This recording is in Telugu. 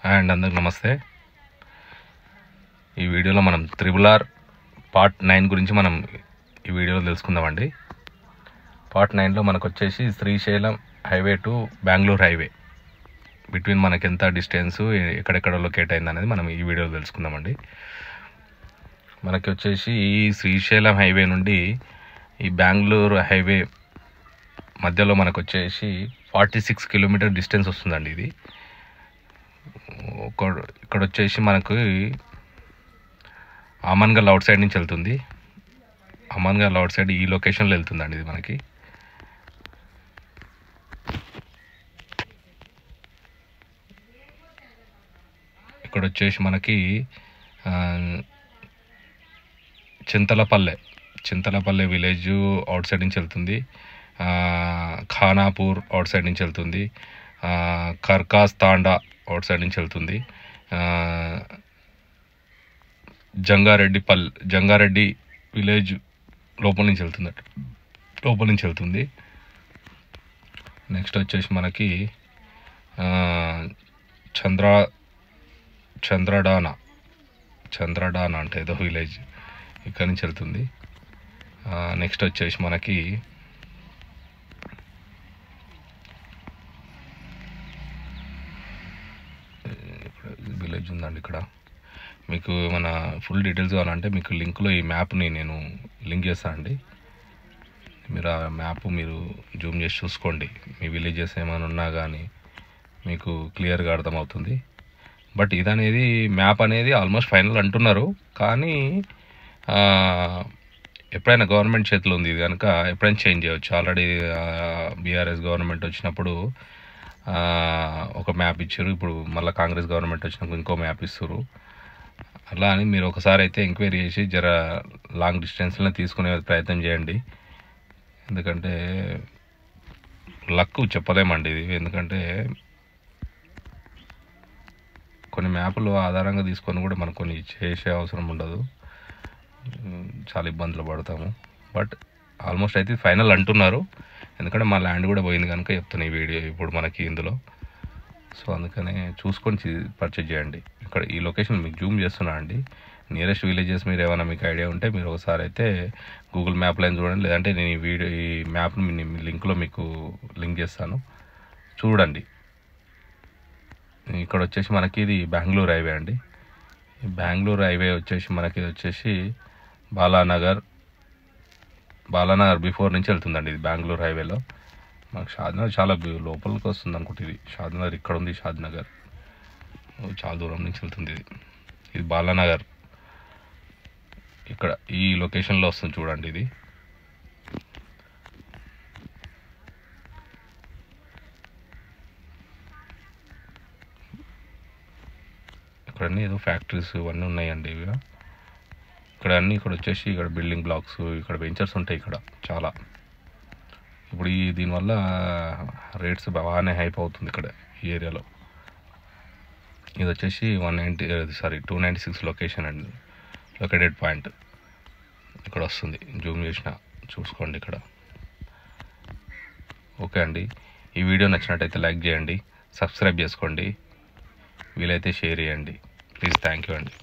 అండ్ అందరికి నమస్తే. ఈ వీడియోలో మనం RRR పార్ట్ 9 గురించి మనం ఈ వీడియోలో తెలుసుకుందామండి. పార్ట్ 9లో మనకు వచ్చేసి Srisailam highway to Bengaluru highway between మనకి ఎంత డిస్టెన్స్, ఎక్కడెక్కడ లొకేట్ అయింది అనేది మనం ఈ వీడియోలో తెలుసుకుందామండి. మనకి వచ్చేసి ఈ శ్రీశైలం హైవే నుండి ఈ బెంగళూరు హైవే మధ్యలో మనకు వచ్చేసి 46 కిలోమీటర్ డిస్టెన్స్ వస్తుందండి. ఇది ఇక్కడ వచ్చేసి మనకు అమన్గల్ అవుట్ సైడ్ నుంచి వెళ్తుంది. అమన్గల్ అవుట్ సైడ్ ఈ లొకేషన్లో వెళ్తుందండి. ఇది మనకి ఇక్కడ వచ్చేసి మనకి చింతలపల్లె విలేజ్ అవుట్ సైడ్ నుంచి వెళ్తుంది. ఖానాపూర్ అవుట్ సైడ్ నుంచి వెళ్తుంది. కర్కాస్ తాండా అవుట్ సైడ్ నుంచి వెళ్తుంది. జంగారెడ్డి విలేజ్ లోపల నుంచి వెళ్తుంది. నెక్స్ట్ వచ్చేసి మనకి చంద్రడానా అంటే ఏదో విలేజ్, ఇక్కడ నుంచి వెళ్తుంది. నెక్స్ట్ వచ్చేసి మనకి విలేజ్ ఉందండి. ఇక్కడ మీకు మన ఫుల్ డీటెయిల్స్ కావాలంటే మీకు లింక్లో ఈ మ్యాప్ని నేను లింక్ చేస్తాను అండి. మీరు ఆ మ్యాప్ మీరు జూమ్ చేసి చూసుకోండి. మీ విలేజెస్ ఏమైనా ఉన్నా కానీ మీకు క్లియర్గా అర్థమవుతుంది. బట్ ఇదనేది మ్యాప్ అనేది ఆల్మోస్ట్ ఫైనల్ అంటున్నారు, కానీ ఎప్పుడైనా గవర్నమెంట్ చేతిలో ఉంది. ఇది కనుక ఎప్పుడైనా చేంజ్ చేయవచ్చు. ఆల్రెడీ బీఆర్ఎస్ గవర్నమెంట్ వచ్చినప్పుడు ఒక మ్యాప్ ఇచ్చారు, ఇప్పుడు మళ్ళీ కాంగ్రెస్ గవర్నమెంట్ వచ్చినప్పుడు ఇంకో మ్యాప్ ఇస్తారు. అలా అని మీరు ఒకసారి అయితే ఎంక్వైరీ చేసి జర లాంగ్ డిస్టెన్స్లో తీసుకునే ప్రయత్నం చేయండి. ఎందుకంటే లక్ చెప్పలేమండి ఇది. ఎందుకంటే కొన్ని మ్యాప్లు ఆధారంగా తీసుకొని కూడా మనకు కొన్ని చేసే అవసరం ఉండదు, చాలా ఇబ్బందులు పడతాము. బట్ ఆల్మోస్ట్ అయితే ఫైనల్ అంటున్నారు. ఎందుకంటే మా ల్యాండ్ కూడా పోయింది కనుక చెప్తున్నా ఈ వీడియో ఇప్పుడు మనకి ఇందులో. సో అందుకనే చూసుకొని పర్చేజ్ చేయండి. ఇక్కడ ఈ లొకేషన్ మీకు జూమ్ చేస్తున్నా అండి. నియరెస్ట్ విలేజెస్ మీరు ఏమైనా మీకు ఐడియా ఉంటే మీరు ఒకసారి అయితే గూగుల్ మ్యాప్లో చూడండి, లేదంటే నేను ఈ మ్యాప్ని లింక్లో మీకు లింక్ చేస్తాను, చూడండి. ఇక్కడ వచ్చేసి మనకి ఇది బెంగళూరు హైవే అండి. ఈ బెంగళూరు హైవే వచ్చేసి మనకి ఇది వచ్చేసి బాలానగర్ బిఫోర్ నుంచి వెళ్తుందండి. ఇది బెంగళూరు హైవేలో మనకు షాద్నగర్ చాలా లోపలికి వస్తుంది అనుకుంటే. ఇది షాద్నగర్ ఇక్కడ ఉంది. షాద్నగర్ చాలా దూరం నుంచి వెళ్తుంది. ఇది బాలానగర్ ఇక్కడ ఈ లొకేషన్లో వస్తుంది చూడండి. ఇది ఇక్కడ అన్నీ ఏదో ఫ్యాక్టరీస్ ఇవన్నీ ఉన్నాయండి. ఇవి ఇక్కడ అన్నీ ఇక్కడ వచ్చేసి ఇక్కడ బిల్డింగ్ బ్లాక్స్, ఇక్కడ వెంచర్స్ ఉంటాయి ఇక్కడ చాలా. ఇప్పుడు దీనివల్ల రేట్స్ బాగానే హైప్ అవుతుంది ఇక్కడ ఈ ఏరియాలో. ఇది వచ్చేసి 296 లొకేషన్ అండి, లొకేటెడ్ పాయింట్ ఇక్కడ వస్తుంది. జూమ్ చేసిన చూసుకోండి ఇక్కడ. ఓకే అండి, ఈ వీడియో నచ్చినట్టయితే లైక్ చేయండి, సబ్స్క్రైబ్ చేసుకోండి, వీలైతే షేర్ చేయండి ప్లీజ్. థ్యాంక్ యూ అండి.